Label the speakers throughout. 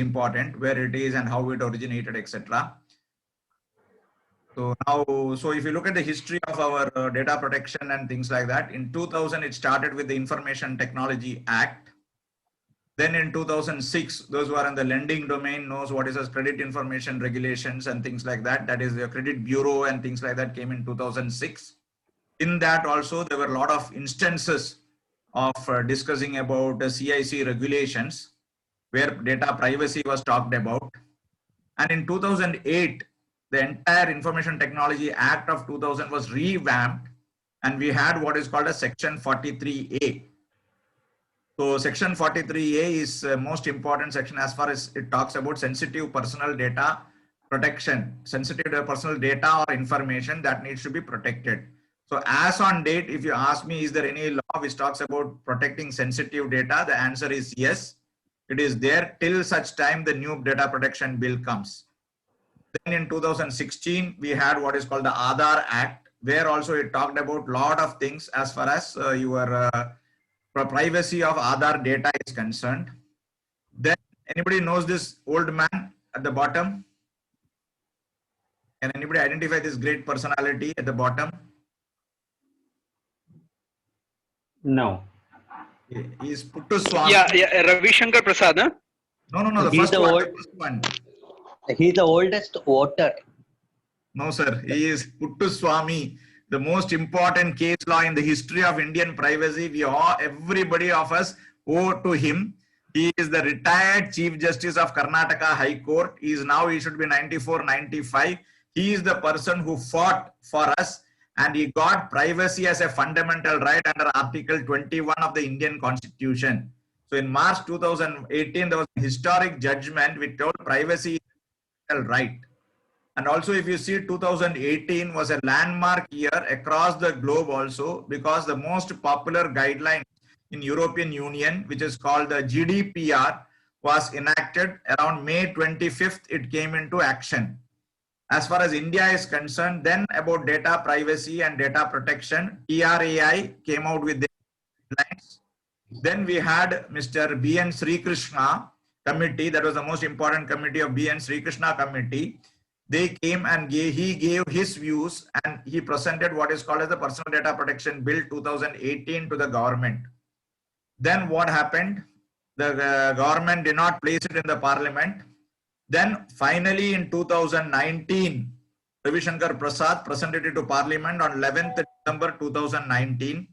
Speaker 1: important, where it is and how it originated, etc. So now, so if you look at the history of our data protection and things like that, in 2000 it started with the Information Technology Act. Then in 2006, those who are in the lending domain knows what is as credit information regulations and things like that. That is the credit bureau and things like that came in 2006. In that also, there were a lot of instances of discussing about CIC regulations where data privacy was talked about. And in 2008, the entire Information Technology Act of 2000 was revamped, and we had what is called a Section 43A. So Section 43A is most important section as far as it talks about sensitive personal data protection, sensitive personal data or information that needs to be protected. So as on date, if you ask me, is there any law which talks about protecting sensitive data? The answer is yes. It is there till such time the new data protection bill comes. Then in 2016, we had what is called the Aadhaar Act, where also it talked about a lot of things as far as your privacy of Aadhaar data is concerned. Then anybody knows this old man at the bottom? Can anybody identify this great personality at the bottom?
Speaker 2: No.
Speaker 1: He is Puttu Swami.
Speaker 3: Yeah, Ravi Shankar Prasad, huh?
Speaker 1: No, the first one.
Speaker 4: He's the oldest voter.
Speaker 1: No, sir. He is Puttu Swami, the most important case law in the history of Indian privacy. Everybody of us owe to him. He is the retired Chief Justice of Karnataka High Court. He is now, he should be 94, 95. He is the person who fought for us, and he got privacy as a fundamental right under Article 21 of the Indian Constitution. So in March 2018, there was a historic judgment which told privacy is a fundamental right. And also, if you see, 2018 was a landmark year across the globe also, because the most popular guideline in European Union, which is called the GDPR, was enacted around May 25th. It came into action. As far as India is concerned, then about data privacy and data protection, TRAI came out with the guidelines. Then we had Mr. B.N. Sri Krishna committee. That was the most important committee of B.N. Sri Krishna committee. They came and he gave his views, and he presented what is called as the Personal Data Protection Bill 2018 to the government. Then what happened? The government did not place it in the parliament. Then finally in 2019, Ravi Shankar Prasad presented it to parliament on 11th December 2019.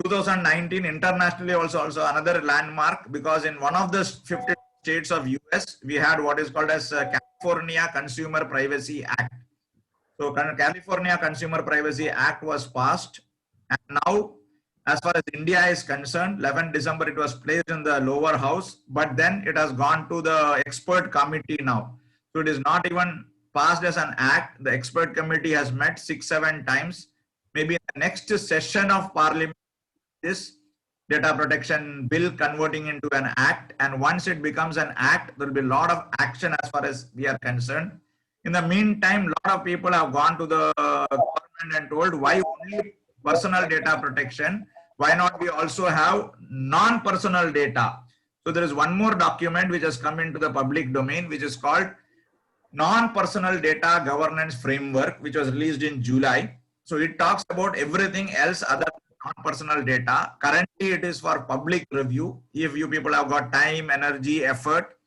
Speaker 1: 2019 internationally also another landmark, because in one of the 50 states of US, we had what is called as California Consumer Privacy Act. So California Consumer Privacy Act was passed, and now as far as India is concerned, 11th December it was placed in the lower house, but then it has gone to the expert committee now. So it is not even passed as an act. The expert committee has met 6-7 times. Maybe in the next session of parliament, this data protection bill converting into an act, and once it becomes an act, there will be a lot of action as far as we are concerned. In the meantime, a lot of people have gone to the government and told, why only personal data protection? Why not we also have non-personal data? So there is one more document which has come into the public domain, which is called Non-Personal Data Governance Framework, which was released in July. So it talks about everything else other than non-personal data. Currently, it is for public review. If you people have got time, energy, effort,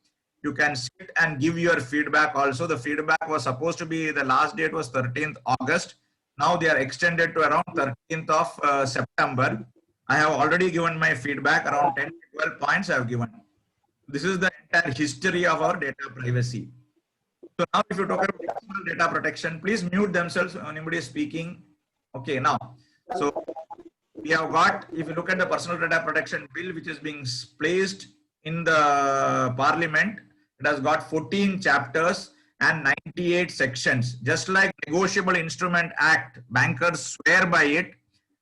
Speaker 1: you can sit and give your feedback also. The feedback was supposed to be, the last date was 13th August. Now they are extended to around 13th of September. I have already given my feedback, around 10 to 12 points I have given. This is the entire history of our data privacy. So now if you talk about personal data protection, please mute themselves when anybody is speaking. Okay, now, so we have got, if you look at the personal data protection bill, which is being placed in the parliament, it has got 14 chapters and 98 sections. Just like Negotiable Instrument Act, bankers swear by it.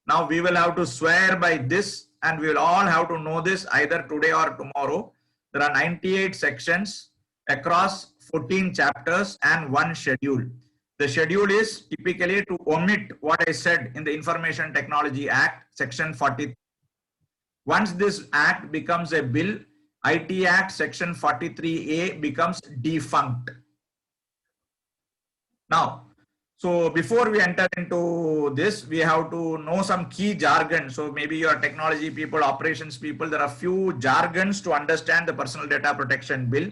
Speaker 1: Now we will have to swear by this, and we will all have to know this either today or tomorrow. There are 98 sections across 14 chapters and one schedule. The schedule is typically to omit what I said in the Information Technology Act, Section 40. Once this act becomes a bill, IT Act section 43A becomes defunct. Now, so before we enter into this, we have to know some key jargon. So maybe your technology people, operations people, there are few jargons to understand the Personal Data Protection Bill.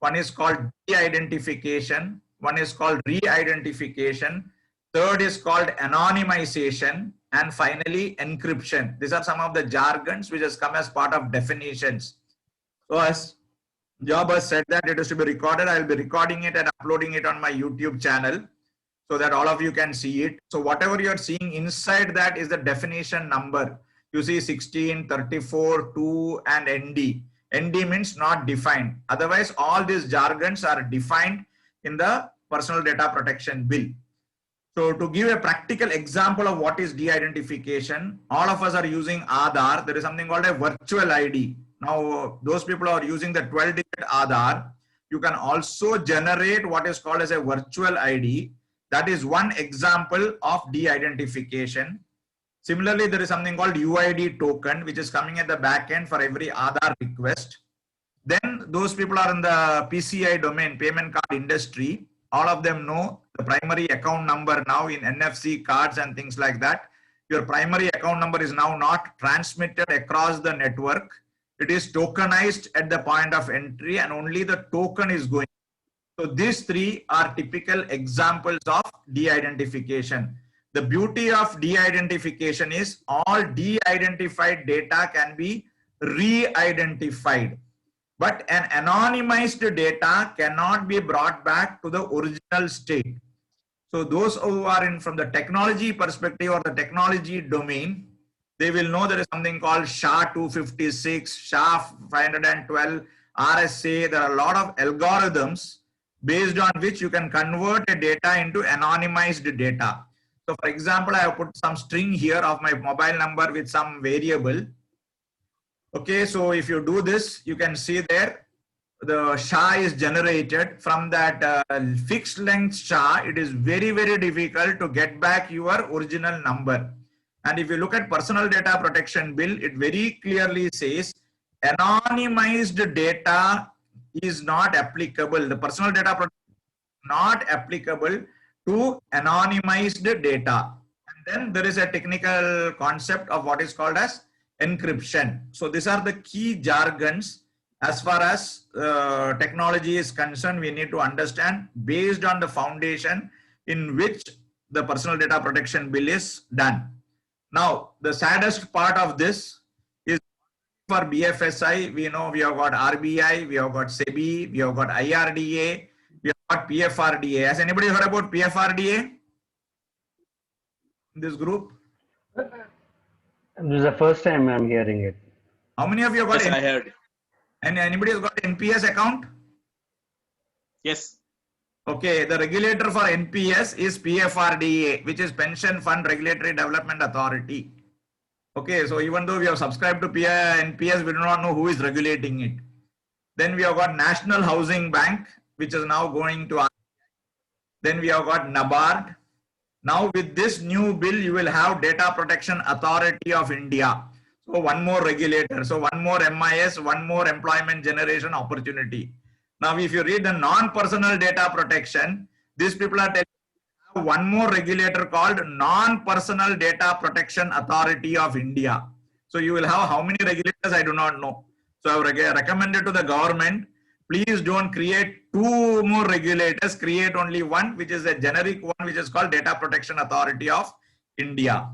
Speaker 1: One is called de-identification. One is called re-identification. Third is called anonymization. And finally, encryption. These are some of the jargons which has come as part of definitions. So as Job has said that it is to be recorded, I will be recording it and uploading it on my YouTube channel so that all of you can see it. So whatever you are seeing inside that is the definition number. You see 16, 34, 2 and ND. ND means not defined. Otherwise, all these jargons are defined in the Personal Data Protection Bill. So to give a practical example of what is de-identification, all of us are using Aadhaar. There is something called a virtual ID. Now, those people who are using the 12-digit Aadhaar, you can also generate what is called as a virtual ID. That is one example of de-identification. Similarly, there is something called UID token, which is coming at the back end for every Aadhaar request. Then those people are in the PCI domain, payment card industry. All of them know the primary account number now in NFC cards and things like that. Your primary account number is now not transmitted across the network. It is tokenized at the point of entry and only the token is going. So these three are typical examples of de-identification. The beauty of de-identification is all de-identified data can be re-identified. But an anonymized data cannot be brought back to the original state. So those who are in from the technology perspective or the technology domain, they will know there is something called SHA-256, SHA-512, RSA. There are a lot of algorithms based on which you can convert a data into anonymized data. So for example, I have put some string here of my mobile number with some variable. Okay, so if you do this, you can see there the SHA is generated from that fixed length SHA. It is very, very difficult to get back your original number. And if you look at Personal Data Protection Bill, it very clearly says anonymized data is not applicable. The personal data protection is not applicable to anonymized data. And then there is a technical concept of what is called as encryption. So these are the key jargons as far as technology is concerned. We need to understand based on the foundation in which the Personal Data Protection Bill is done. Now, the saddest part of this is for BFSI, we know we have got RBI, we have got SEBI, we have got IRDA, we have got PFRDA. Has anybody heard about PFRDA in this group?
Speaker 2: This is the first time I'm hearing it.
Speaker 1: How many of you have got
Speaker 3: Yes, I heard.
Speaker 1: and anybody has got NPS account?
Speaker 3: Yes.
Speaker 1: Okay, the regulator for NPS is PFRDA, which is Pension Fund Regulatory Development Authority. Okay, so even though we have subscribed to NPS, we do not know who is regulating it. Then we have got National Housing Bank, which is now going to RBI. Then we have got NABARD. Now with this new bill, you will have Data Protection Authority of India. So one more regulator, so one more MIS, one more employment generation opportunity. Now, if you read the non-personal data protection, these people are telling one more regulator called Non-Personal Data Protection Authority of India. So you will have how many regulators? I do not know. So I have recommended to the government, please don't create two more regulators, create only one, which is a generic one, which is called Data Protection Authority of India.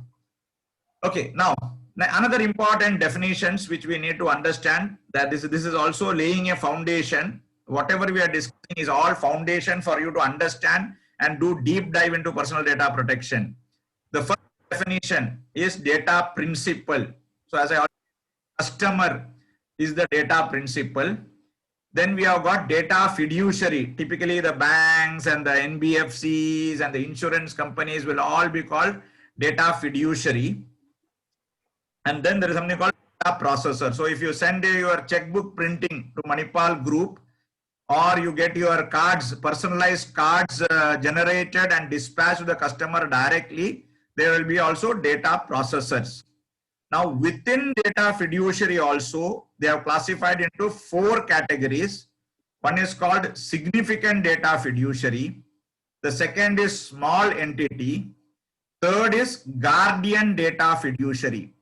Speaker 1: Okay, now another important definitions which we need to understand, that this is also laying a foundation. Whatever we are discussing is all foundation for you to understand and do deep dive into personal data protection. The first definition is data principal. So as I already said, customer is the data principal. Then we have got data fiduciary. Typically the banks and the NBFCs and the insurance companies will all be called data fiduciary. And then there is something called data processor. So if you send your checkbook printing to Manipal Group, or you get your cards, personalized cards generated and dispatched to the customer directly, there will be also data processors. Now within data fiduciary also, they have classified into 4 categories. One is called significant data fiduciary. The second is small entity. Third is guardian data fiduciary.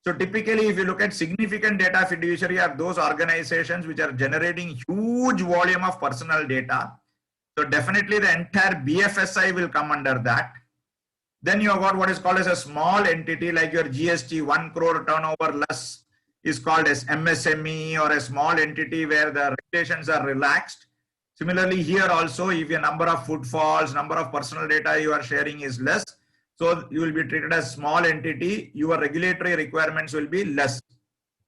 Speaker 1: So typically, if you look at significant data fiduciary, are those organizations which are generating huge volume of personal data. So definitely the entire BFSI will come under that. Then you have got what is called as a small entity, like your GST 1 crore turnover less is called as MSME, or a small entity where the regulations are relaxed. Similarly, here also, if your number of footfalls, number of personal data you are sharing is less, so you will be treated as small entity, your regulatory requirements will be less.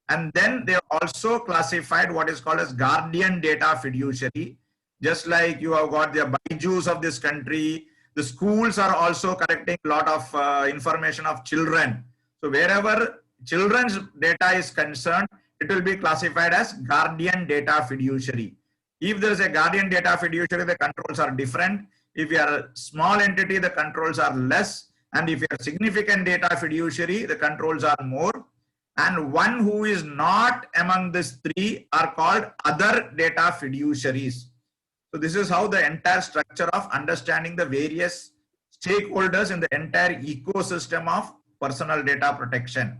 Speaker 1: And then they also classified what is called as guardian data fiduciary. Just like you have got the Byju's of this country, the schools are also collecting a lot of information of children. So wherever children's data is concerned, it will be classified as guardian data fiduciary. If there is a guardian data fiduciary, the controls are different. If you are a small entity, the controls are less. And if you are significant data fiduciary, the controls are more. And one who is not among these 3 are called other data fiduciaries. So this is how the entire structure of understanding the various stakeholders in the entire ecosystem of personal data protection.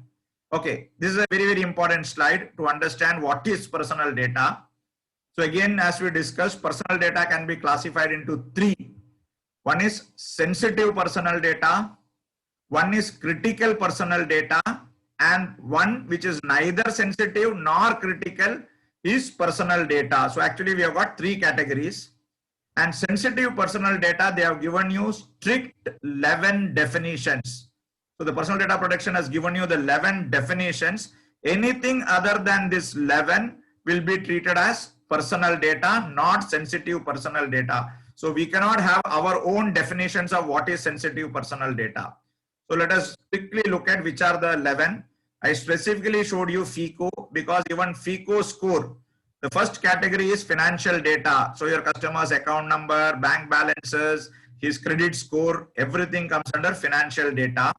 Speaker 1: Okay, this is a very, very important slide to understand what is personal data. So again, as we discussed, personal data can be classified into 3. One is sensitive personal data, one is critical personal data, and one which is neither sensitive nor critical is personal data. So actually we have got 3 categories. And sensitive personal data, they have given you strict 11 definitions. So the personal data protection has given you the 11 definitions. Anything other than this 11 will be treated as personal data, not sensitive personal data. So we cannot have our own definitions of what is sensitive personal data. So let us quickly look at which are the 11. I specifically showed you FICO because even FICO score, the first category is financial data. So your customer's account number, bank balances, his credit score, everything comes under financial data.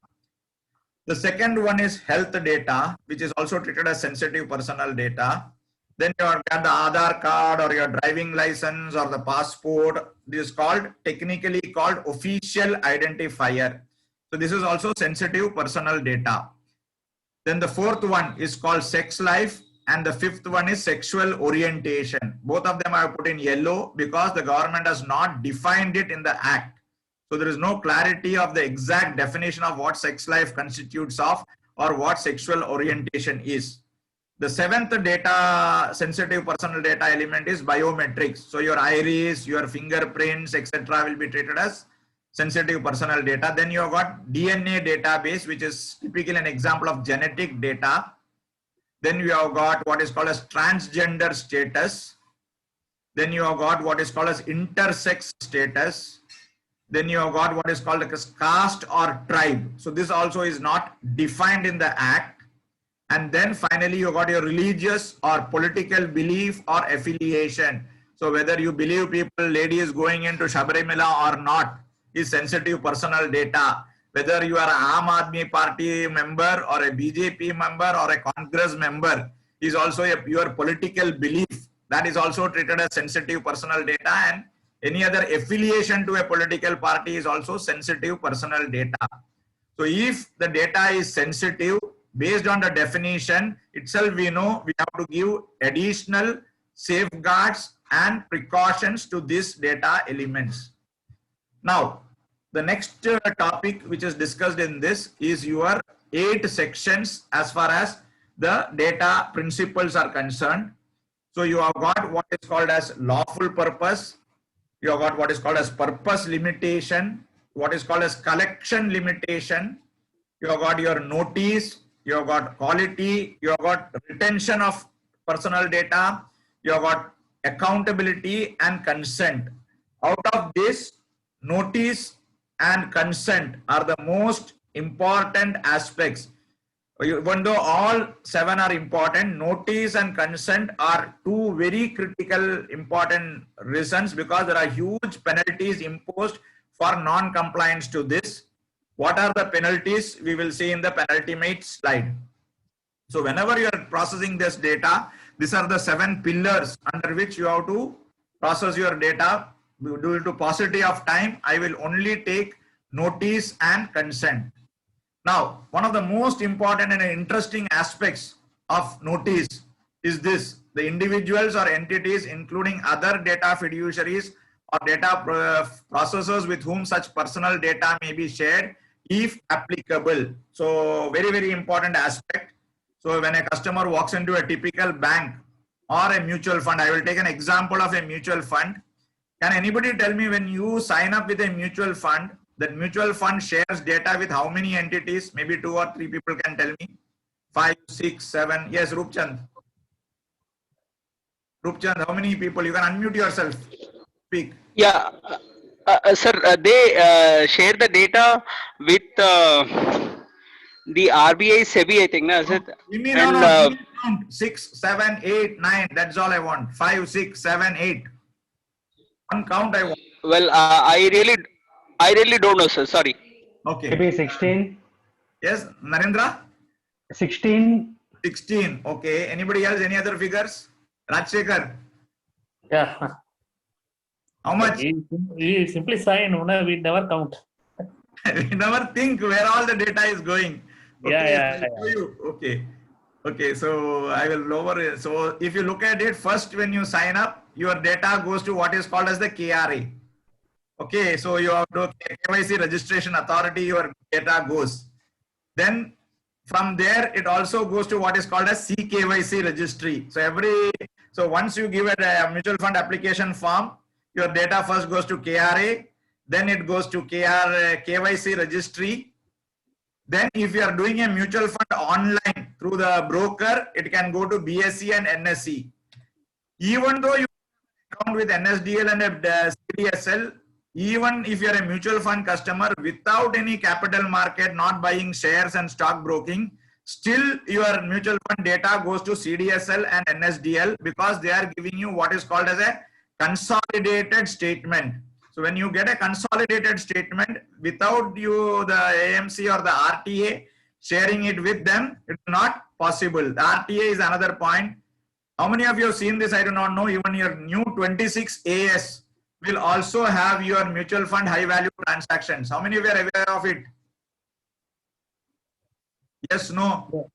Speaker 1: The second one is health data, which is also treated as sensitive personal data. Then you have got the Aadhaar card or your driving license or the passport. This is called, technically called official identifier. So this is also sensitive personal data. Then the fourth one is called sex life, and the fifth one is sexual orientation. Both of them I have put in yellow because the government has not defined it in the act. So there is no clarity of the exact definition of what sex life constitutes of or what sexual orientation is. The seventh data, sensitive personal data element is biometrics. So your iris, your fingerprints, etc. will be treated as sensitive personal data. Then you have got DNA database, which is typically an example of genetic data. Then you have got what is called as transgender status. Then you have got what is called as intersex status. Then you have got what is called as caste or tribe. So this also is not defined in the act. And then finally you got your religious or political belief or affiliation. So whether you believe people, ladies going into Sabarimala or not is sensitive personal data. Whether you are an Aam Aadmi Party member or a BJP member or a Congress member is also your political belief. That is also treated as sensitive personal data, and any other affiliation to a political party is also sensitive personal data. So if the data is sensitive, based on the definition itself, we know we have to give additional safeguards and precautions to these data elements. Now, the next topic which is discussed in this is your 8 sections as far as the data principles are concerned. So you have got what is called as lawful purpose. You have got what is called as purpose limitation, what is called as collection limitation. You have got your notice, you have got quality, you have got retention of personal data, you have got accountability and consent. Out of this, notice and consent are the most important aspects. Even though all 7 are important, notice and consent are 2 very critical important reasons, because there are huge penalties imposed for non-compliance to this. What are the penalties? We will see in the penultimate slide. So whenever you are processing this data, These are the 7 pillars under which you have to process your data. Due to paucity of time, I will only take notice and consent. Now, one of the most important and interesting aspects of notice is this: the individuals or entities, including other data fiduciaries or data processors with whom such personal data may be shared, if applicable. So very, very important aspect. So when a customer walks into a typical bank or a mutual fund, I will take an example of a mutual fund. Can anybody tell me, when you sign up with a mutual fund, that mutual fund shares data with how many entities? Maybe 2 or 3 people can tell me. 5, 6, 7. Yes, Rupchand. Rupchand, how many people? You can unmute yourself. Speak.
Speaker 5: Yeah, sir, they share the data with the RBI SEBI, I think. No, is it?
Speaker 1: Give me,
Speaker 5: And,
Speaker 1: give me count. 6, 7, 8, 9. That's all I want. 5, 6, 7, 8. One count I want.
Speaker 5: Well, I really don't know, sir. Sorry.
Speaker 1: Okay.
Speaker 2: Maybe 16.
Speaker 1: Yes, Narendra?
Speaker 2: 16.
Speaker 1: 16. Okay. Anybody else? Any other figures? Rajsekhar?
Speaker 2: Yeah.
Speaker 1: How much?
Speaker 6: We simply sign, we never count.
Speaker 1: We never think where all the data is going. Okay,
Speaker 6: Yeah.
Speaker 1: I'll show you. Okay. Okay, so I will lower it. So if you look at it, first when you sign up, your data goes to what is called as the KRA. Okay, so you have to KYC registration authority, your data goes. Then from there, it also goes to what is called as CKYC registry. So once you give a mutual fund application form, your data first goes to KRA, then it goes to KYC registry. Then if you are doing a mutual fund online through the broker, it can go to BSE and NSE. Even though you account with NSDL and CDSL, even if you are a mutual fund customer without any capital market, not buying shares and stock broking, still your mutual fund data goes to CDSL and NSDL, because they are giving you what is called as a consolidated statement. So when you get a consolidated statement without you, the AMC or the RTA sharing it with them, it's not possible. The RTA is another point. How many of you have seen this? I do not know. Even your new 26 AS will also have your mutual fund high value transactions. How many of you are aware of it? Yes, no?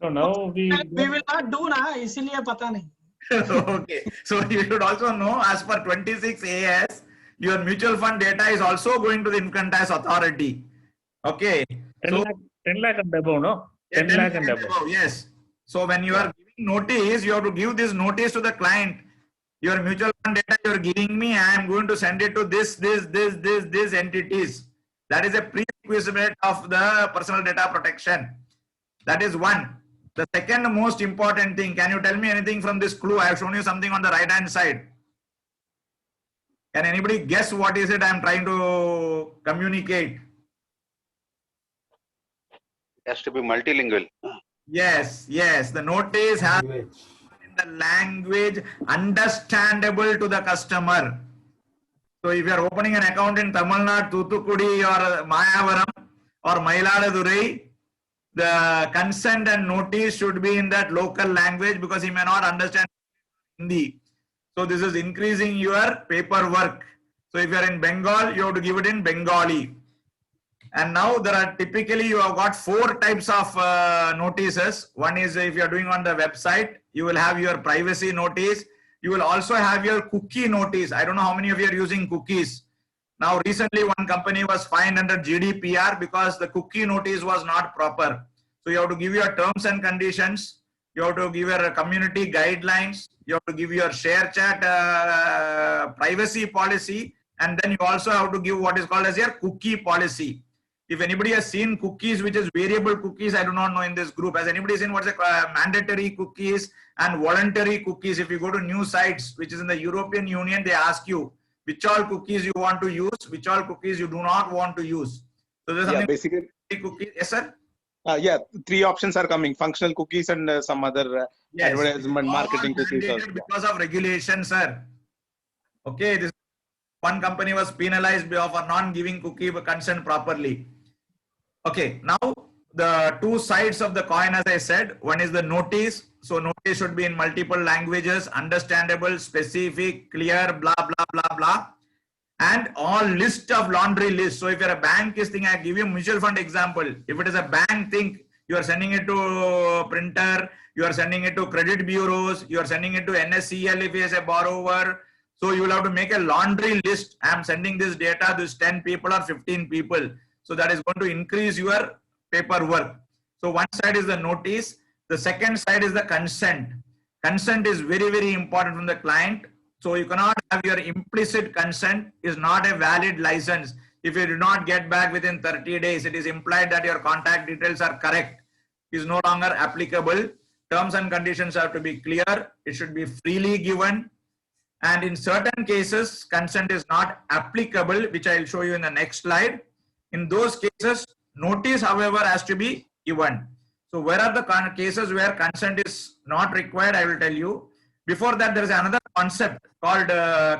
Speaker 6: So now we
Speaker 7: will not do ना, इसीलिए पता नहीं.
Speaker 1: Okay, so you should also know, as per 26 AS, your mutual fund data is also going to the income tax authority. Okay.
Speaker 6: 10 lakh and above, no? 10 lakh and above.
Speaker 1: Yes. So when you are giving notice, you have to give this notice to the client. Your mutual fund data you are giving me, I am going to send it to this entities. That is a prerequisite of the personal data protection. That is one. The second most important thing, can you tell me anything from this clue? I have shown you something on the right hand side. Can anybody guess what is it I am trying to communicate?
Speaker 8: It has to be multilingual.
Speaker 1: Yes, yes. The notice has in the language understandable to the customer. So if you are opening an account in Tamil Nadu, Thoothukudi or Mayavaram or Mailaduthurai, the consent and notice should be in that local language, because he may not understand Hindi. So this is increasing your paperwork. So if you are in Bengal, you have to give it in Bengali. And now there are typically, you have got 4 types of notices. One is if you are doing on the website, you will have your privacy notice. You will also have your cookie notice. I don't know how many of you are using cookies. Now recently one company was fined under GDPR because the cookie notice was not proper. So you have to give your terms and conditions. You have to give your community guidelines. You have to give your share chat privacy policy. And then you also have to give what is called as your cookie policy. If anybody has seen cookies, which is variable cookies, I do not know in this group. Has anybody seen what's a mandatory cookies and voluntary cookies? If you go to new sites, which is in the European Union, they ask you which all cookies you want to use, which all cookies you do not want to use. So there's something
Speaker 3: basically.
Speaker 1: Cookies. Yes, sir.
Speaker 3: Yeah, 3 options are coming: functional cookies and some other
Speaker 1: Yes.
Speaker 3: advertisement marketing
Speaker 1: All
Speaker 3: cookies.
Speaker 1: mandated because of regulation, sir. Okay, this one company was penalized for not giving cookie consent properly. Okay, now the 2 sides of the coin, as I said, one is the notice, So notice should be in multiple languages, understandable, specific, clear, blah, blah, blah, blah. And all list of laundry lists. So if you're a bank is thing, I give you a mutual fund example. If it is a bank thing, you are sending it to printer, you are sending it to credit bureaus, you are sending it to NSCL if he is a borrower. So you will have to make a laundry list. I am sending this data, this 10 people or 15 people. So that is going to increase your paperwork. So one side is the notice. The second side is the consent. Consent is very, very important from the client. So you cannot have your implicit consent is not a valid license. If you do not get back within 30 days, it is implied that your contact details are correct. Is no longer applicable. Terms and conditions have to be clear. It should be freely given. And in certain cases, consent is not applicable, which I will show you in the next slide. In those cases, notice, however, has to be given. So where are the cases where consent is not required? I will tell you. Before that, there is another concept called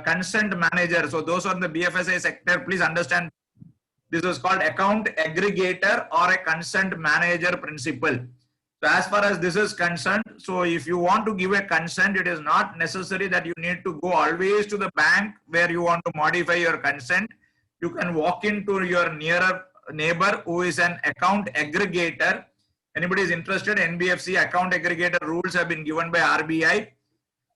Speaker 1: consent manager. So those on the BFSI sector, please understand this is called account aggregator or a consent manager principle. So as far as this is concerned, so if you want to give a consent, it is not necessary that you need to go always to the bank where you want to modify your consent. You can walk into your nearer neighbor who is an account aggregator. Anybody is interested, NBFC account aggregator rules have been given by RBI.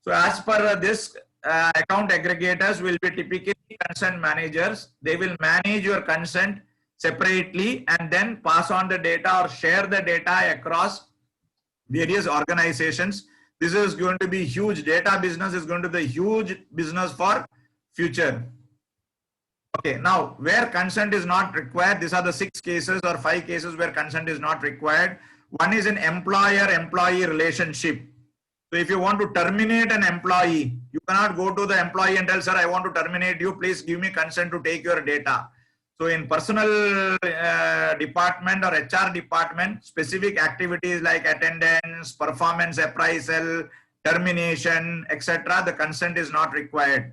Speaker 1: So as per this, account aggregators will be typically consent managers. They will manage your consent separately and then pass on the data or share the data across various organizations. This is going to be huge. Data business is going to be a huge business for future. Okay, now where consent is not required, these are the 6 cases or 5 cases where consent is not required. One is an employer-employee relationship. So if you want to terminate an employee, you cannot go to the employee and tell, sir, I want to terminate you. Please give me consent to take your data. So in personal department or HR department, specific activities like attendance, performance appraisal, termination, etc., the consent is not required.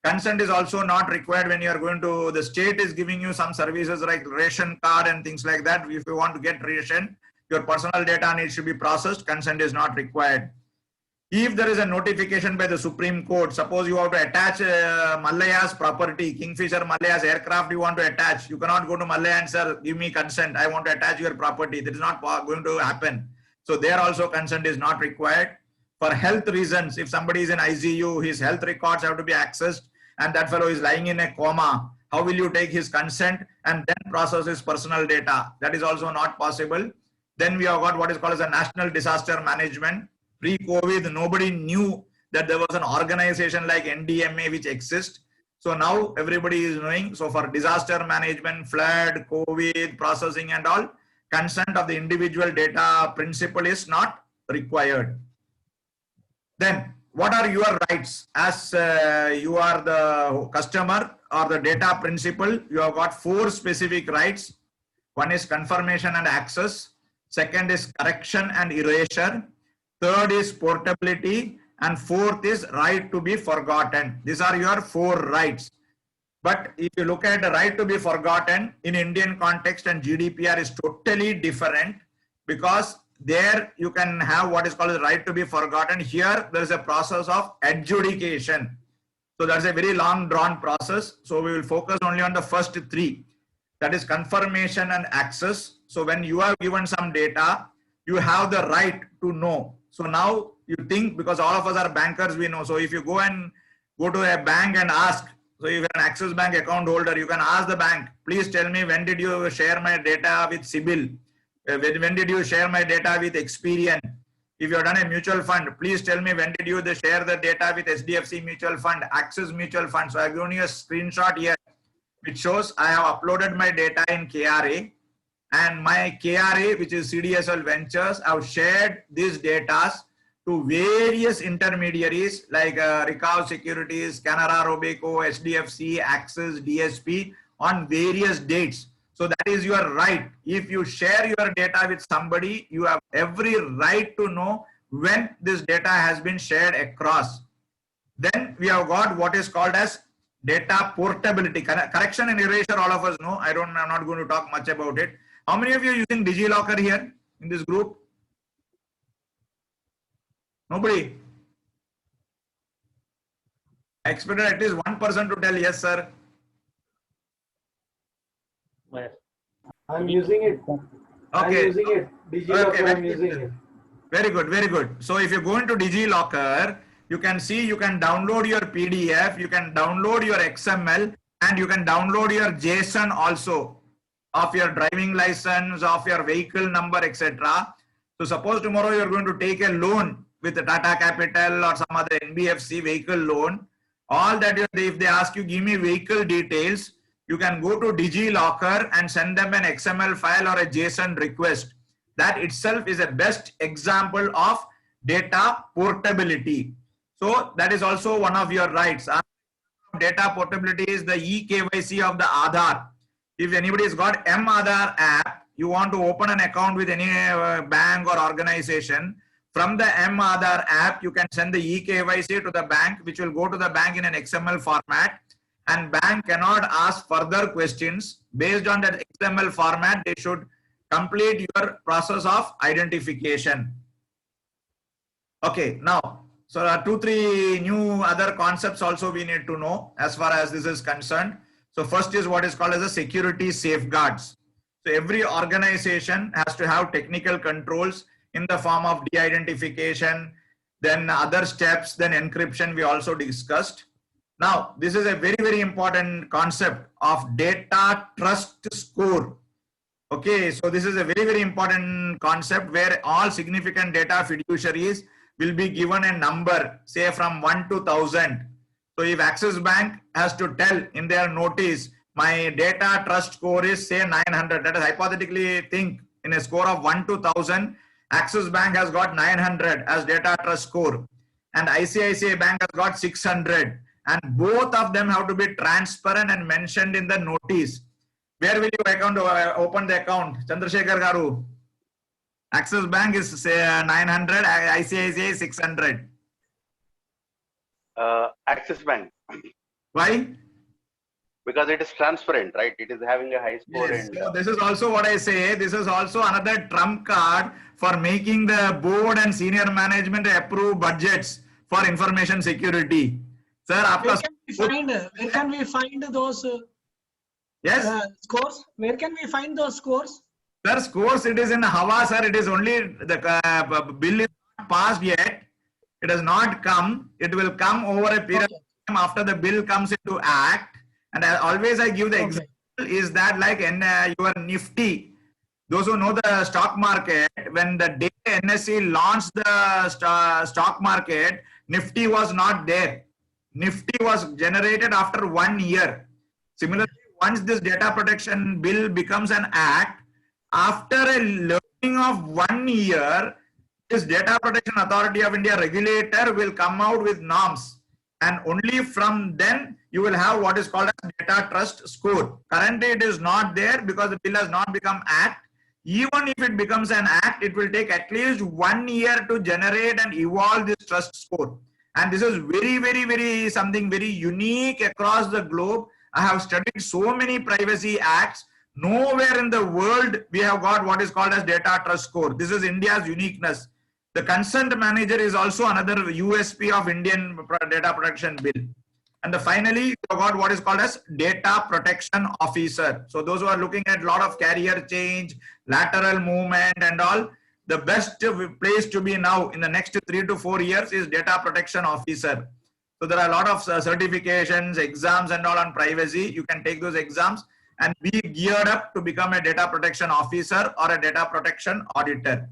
Speaker 1: Consent is also not required when you are going to, the state is giving you some services like ration card and things like that. If you want to get ration, your personal data needs to be processed, consent is not required. If there is a notification by the Supreme Court, suppose you have to attach Mallaya's property, Kingfisher Mallaya's aircraft you want to attach, you cannot go to Mallaya and say, give me consent, I want to attach your property. That is not going to happen. So there also consent is not required. For health reasons, if somebody is in ICU, his health records have to be accessed and that fellow is lying in a coma, how will you take his consent and then process his personal data? That is also not possible. Then we have got what is called as a national disaster management. Pre-COVID, nobody knew that there was an organization like NDMA which exists. So now everybody is knowing. So for disaster management, flood, COVID, processing and all, consent of the individual data principle is not required. Then what are your rights? As you are the customer or the data principal, you have got 4 specific rights. One is confirmation and access. Second is correction and erasure. Third is portability, and 4th is right to be forgotten. These are your 4 rights. But if you look at the right to be forgotten in Indian context and GDPR is totally different, because there you can have what is called the right to be forgotten. Here there is a process of adjudication. So that's a very long drawn process. So we will focus only on the first 3. That is confirmation and access. So when you have given some data, you have the right to know. So now you think, because all of us are bankers, we know. So if you go to a bank and ask, so if you're an Axis Bank account holder, you can ask the bank, please tell me when did you share my data with CIBIL? When did you share my data with Experian? If you have done a mutual fund, please tell me when did you share the data with SDFC Mutual Fund, Axis Mutual Fund. So I've given you a screenshot here, which shows I have uploaded my data in KRA. And my KRA, which is CDSL Ventures, have shared these data to various intermediaries like Rikav Securities, Canara Robeco, SDFC, Axis, DSP on various dates. So that is your right. If you share your data with somebody, you have every right to know when this data has been shared across. Then we have got what is called as data portability. Correction and erasure, all of us know. I'm not going to talk much about it. How many of you are using DigiLocker here in this group? Nobody? I expected at least one person to tell yes, sir.
Speaker 2: Yes.
Speaker 9: I'm using it. I'm
Speaker 1: Okay.
Speaker 9: using it. DigiLocker,
Speaker 1: Okay,
Speaker 9: I'm using it.
Speaker 1: Very good, very good. So if you go into DigiLocker, you can see you can download your PDF, you can download your XML, and you can download your JSON also of your driving license, of your vehicle number, etc. So suppose tomorrow you're going to take a loan with the Tata Capital or some other NBFC vehicle loan, all that if they ask you, give me vehicle details, you can go to DigiLocker and send them an XML file or a JSON request. That itself is a best example of data portability. So that is also one of your rights. Data portability is the eKYC of the Aadhaar. If anybody has got mAadhaar app, you want to open an account with any bank or organization, from the mAadhaar app, you can send the eKYC to the bank, which will go to the bank in an XML format, and bank cannot ask further questions. Based on that XML format, they should complete your process of identification. Okay, now, so 2-3 new other concepts also we need to know as far as this is concerned. So first is what is called as a security safeguards. So every organization has to have technical controls in the form of de-identification, then other steps, then encryption we also discussed. Now, this is a very, very important concept of data trust score. Okay, so this is a very, very important concept where all significant data fiduciaries will be given a number, say from 1 to 1000. So if Axis Bank has to tell in their notice, my data trust score is say 900, let us hypothetically think in a score of 1 to 1000, Axis Bank has got 900 as data trust score and ICICI Bank has got 600, and both of them have to be transparent and mentioned in the notice. Where will you open the account? Chandrasekhar Garu. Axis Bank is say 900, ICICI 600.
Speaker 8: Axis Bank,
Speaker 1: Why?
Speaker 8: because it is transparent, right? It is having a high score.
Speaker 1: Yes.
Speaker 8: And
Speaker 1: So this is also what I say. This is also another trump card for making the board and senior management approve budgets for information security. Sir,
Speaker 7: Where can we find those
Speaker 1: yes,
Speaker 7: scores? Where can we find those scores?
Speaker 1: sir, scores it is in Hawa, sir. It is only the bill is not passed yet. It has not come. It will come over a period of time after the bill comes into act. And always I give the example is that like in your Nifty, those who know the stock market, when the day NSE launched the stock market, Nifty was not there. Nifty was generated after 1 year. Similarly, once this data protection bill becomes an act, after a learning of 1 year, this Data Protection Authority of India regulator will come out with norms. And only from then you will have what is called as data trust score. Currently it is not there because the bill has not become act. Even if it becomes an act, it will take at least 1 year to generate and evolve this trust score. And this is very, very, very something very unique across the globe. I have studied so many privacy acts. Nowhere in the world we have got what is called as data trust score. This is India's uniqueness. The consent manager is also another USP of Indian data protection bill. And finally, you have got what is called as data protection officer. So those who are looking at a lot of carrier change, lateral movement and all, the best place to be now in the next 3 to 4 years is data protection officer. So there are a lot of certifications, exams and all on privacy. You can take those exams and be geared up to become a data protection officer or a data protection auditor.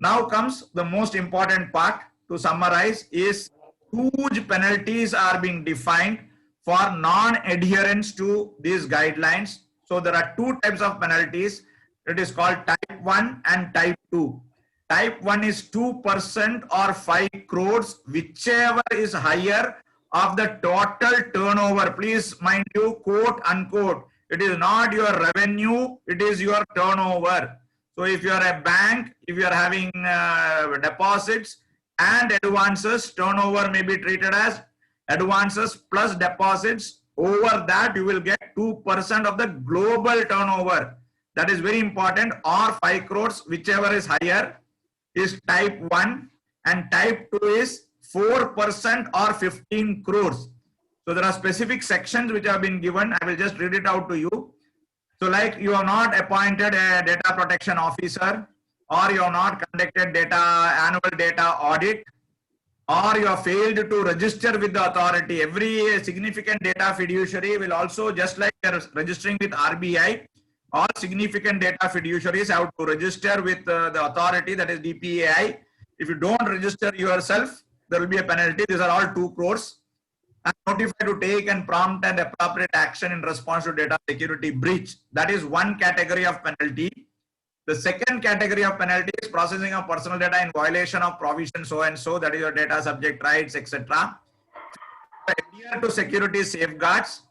Speaker 1: Now comes the most important part to summarize is huge penalties are being defined for non-adherence to these guidelines. So there are 2 types of penalties. It is called type 1 and type 2. Type 1 is 2% or 5 crores, whichever is higher of the total turnover. Please mind you, quote unquote, it is not your revenue, it is your turnover. So if you are a bank, if you are having deposits and advances, turnover may be treated as advances plus deposits. Over that, you will get 2% of the global turnover. That is very important, or 5 crores, whichever is higher, is type 1. and type 2 is 4% or 15 crores. So there are specific sections which have been given. I will just read it out to you. So like you have not appointed a data protection officer, or you have not conducted annual data audit, or you have failed to register with the authority. Every significant data fiduciary will also, just like they are registering with RBI, all significant data fiduciaries have to register with the authority, that is DPAI. If you don't register yourself, there will be a penalty. These are all 2 crores. And notified to take and prompt and appropriate action in response to data security breach. That is one category of penalty. The second category of penalty is processing of personal data in violation of provision so and so, that is your data subject rights, etc. Adhere to security safeguards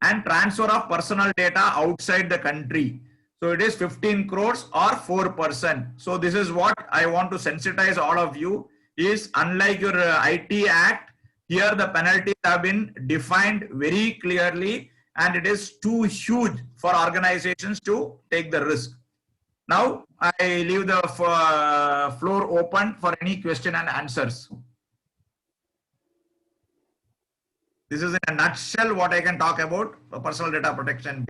Speaker 1: and transfer of personal data outside the country. So it is 15 crores or 4%. So this is what I want to sensitize all of you is, unlike your IT Act, here the penalties have been defined very clearly and it is too huge for organizations to take the risk. Now I leave the floor open for any question and answers. This is in a nutshell what I can talk about personal data protection.